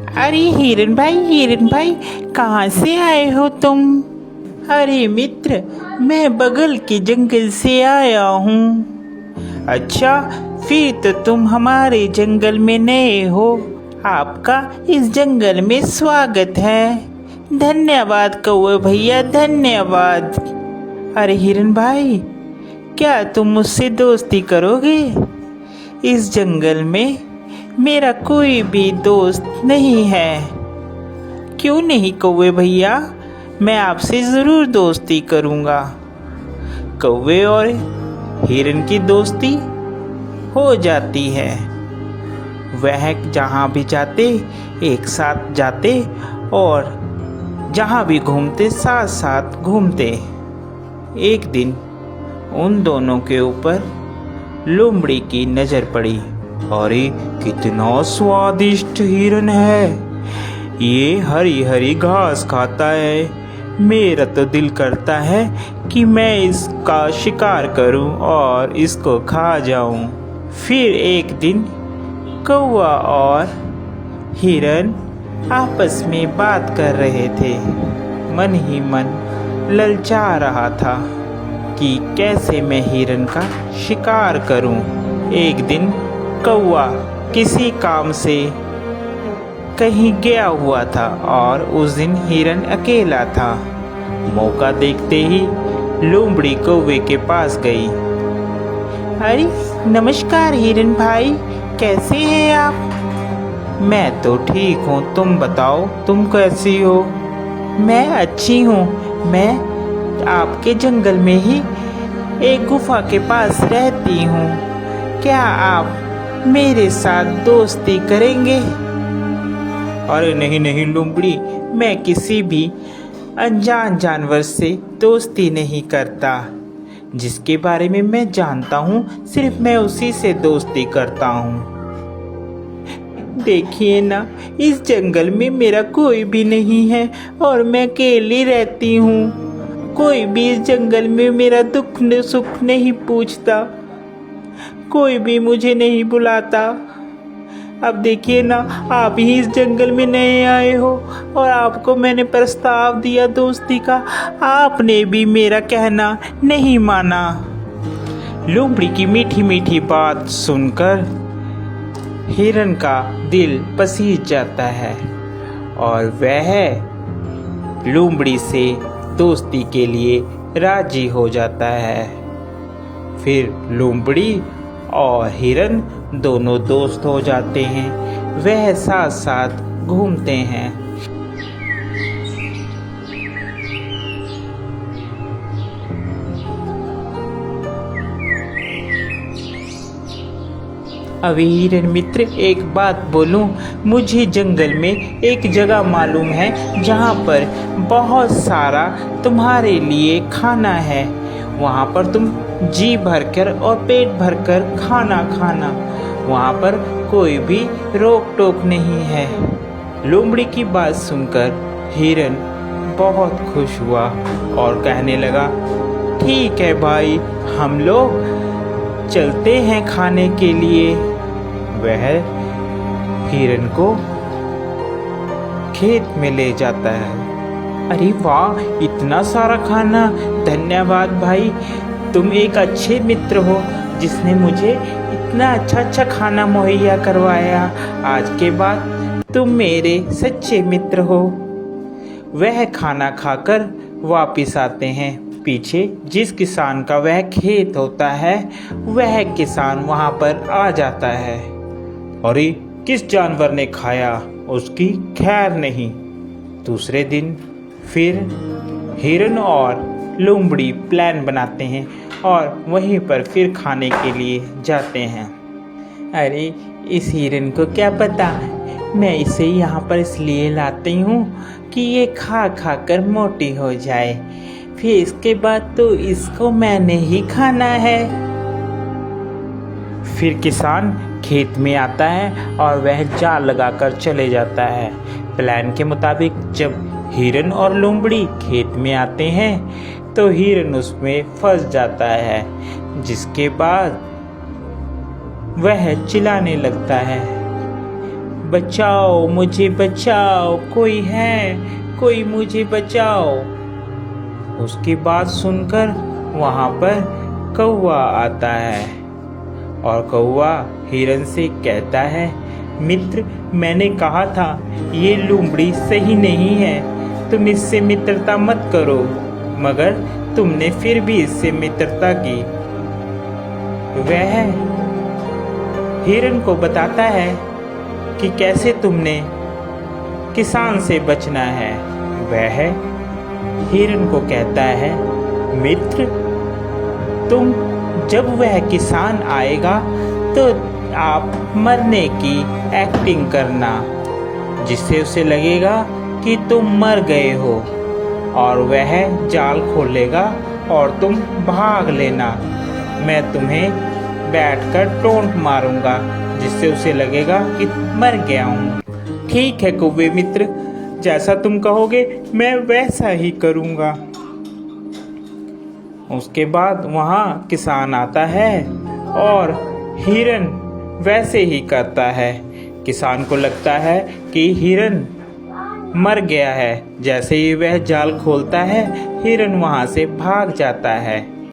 अरे हिरन भाई कहाँ से आए हो तुम? अरे मित्र, मैं बगल के जंगल से आया हूँ। अच्छा, फिर तो तुम हमारे जंगल में नए हो। आपका इस जंगल में स्वागत है। धन्यवाद कौवे भैया, धन्यवाद। अरे हिरन भाई, क्या तुम मुझसे दोस्ती करोगे? इस जंगल में मेरा कोई भी दोस्त नहीं है। क्यों नहीं कौवे भैया, मैं आपसे ज़रूर दोस्ती करूँगा। कौवे और हिरन की दोस्ती हो जाती है। वह जहाँ भी जाते एक साथ जाते और जहाँ भी घूमते साथ साथ घूमते। एक दिन उन दोनों के ऊपर लोमड़ी की नज़र पड़ी। अरे कितना स्वादिष्ट हिरन है, ये हरी हरी घास खाता है। मेरा तो दिल करता है कि मैं इसका शिकार करूं और इसको खा जाऊं। फिर एक दिन कौवा और हिरन आपस में बात कर रहे थे। मन ही मन ललचा रहा था कि कैसे मैं हिरन का शिकार करूं। एक दिन कौवा किसी काम से कहीं गया हुआ था और उस दिन हिरन अकेला था। मौका देखते ही लोमड़ी कौवे के पास गई। अरे नमस्कार हिरन भाई, कैसे हैं आप? मैं तो ठीक हूँ, तुम बताओ तुम कैसी हो? मैं अच्छी हूँ। मैं आपके जंगल में ही एक गुफा के पास रहती हूँ। क्या आप मेरे साथ दोस्ती करेंगे? अरे नहीं नहीं लोमड़ी, मैं किसी भी अनजान जानवर से दोस्ती नहीं करता। जिसके बारे में मैं जानता हूँ सिर्फ मैं उसी से दोस्ती करता हूँ। देखिए ना, इस जंगल में मेरा कोई भी नहीं है और मैं अकेली रहती हूँ। कोई भी इस जंगल में मेरा दुख सुख नहीं पूछता, कोई भी मुझे नहीं बुलाता। अब देखिए ना, आप ही इस जंगल में नए आए हो और आपको मैंने प्रस्ताव दिया दोस्ती का, आपने भी मेरा कहना नहीं माना। लोमड़ी की मीठी मीठी बात सुनकर हिरन का दिल पसीज जाता है और वह लोमड़ी से दोस्ती के लिए राजी हो जाता है। फिर लोमड़ी और हिरन दोनों दोस्त हो जाते हैं। वह साथ साथ घूमते हैं। अभी हिरन मित्र, एक बात बोलूं, मुझे जंगल में एक जगह मालूम है जहाँ पर बहुत सारा तुम्हारे लिए खाना है। वहाँ पर तुम जी भरकर और पेट भरकर खाना खाना, वहाँ पर कोई भी रोक टोक नहीं है। लोमड़ी की बात सुनकर हिरन बहुत खुश हुआ और कहने लगा, ठीक है भाई, हम लोग चलते हैं खाने के लिए। वह हिरन को खेत में ले जाता है। अरे वाह, इतना सारा खाना! धन्यवाद भाई, तुम एक अच्छे मित्र हो जिसने मुझे इतना अच्छा खाना मुहैया करवाया। आज के बाद तुम मेरे सच्चे मित्र हो। वह खाना खाकर वापिस आते हैं। पीछे जिस किसान का वह खेत होता है, वह किसान वहाँ पर आ जाता है। अरे किस जानवर ने खाया, उसकी खैर नहीं। दूसरे दिन फिर हिरन और लोमड़ी प्लान बनाते हैं और वहीं पर फिर खाने के लिए जाते हैं। अरे इस हिरन को क्या पता, मैं इसे यहाँ पर इसलिए लाती हूँ कि ये खा खा कर मोटी हो जाए, फिर इसके बाद तो इसको मैंने ही खाना है। फिर किसान खेत में आता है और वह जाल लगाकर चले जाता है। प्लान के मुताबिक जब हिरन और लोमड़ी खेत में आते हैं तो हिरन उसमें फंस जाता है, जिसके बाद वह चिल्लाने लगता है, बचाओ, मुझे बचाओ, कोई है, कोई मुझे बचाओ। उसकी बात सुनकर वहाँ पर कौवा आता है और कौवा हिरन से कहता है, मित्र, मैंने कहा था ये लोमड़ी सही नहीं है, तुम इससे मित्रता मत करो, मगर तुमने फिर भी इससे मित्रता की। वह हिरन को बताता है कि कैसे तुमने किसान से बचना है। वह हिरन को कहता है, मित्र, तुम जब वह किसान आएगा तो आप मरने की एक्टिंग करना, जिससे उसे लगेगा कि तुम मर गए हो, और वह जाल खोलेगा और तुम भाग लेना। मैं तुम्हें बैठकर टोंट मारूंगा, जिससे उसे लगेगा कि मर गया हूँ। ठीक है कौवे मित्र, जैसा तुम कहोगे मैं वैसा ही करूँगा। उसके बाद वहाँ किसान आता है और हिरन वैसे ही करता है। किसान को लगता है कि हिरन मर गया है। जैसे ही वह जाल खोलता है, हिरन वहाँ से भाग जाता है।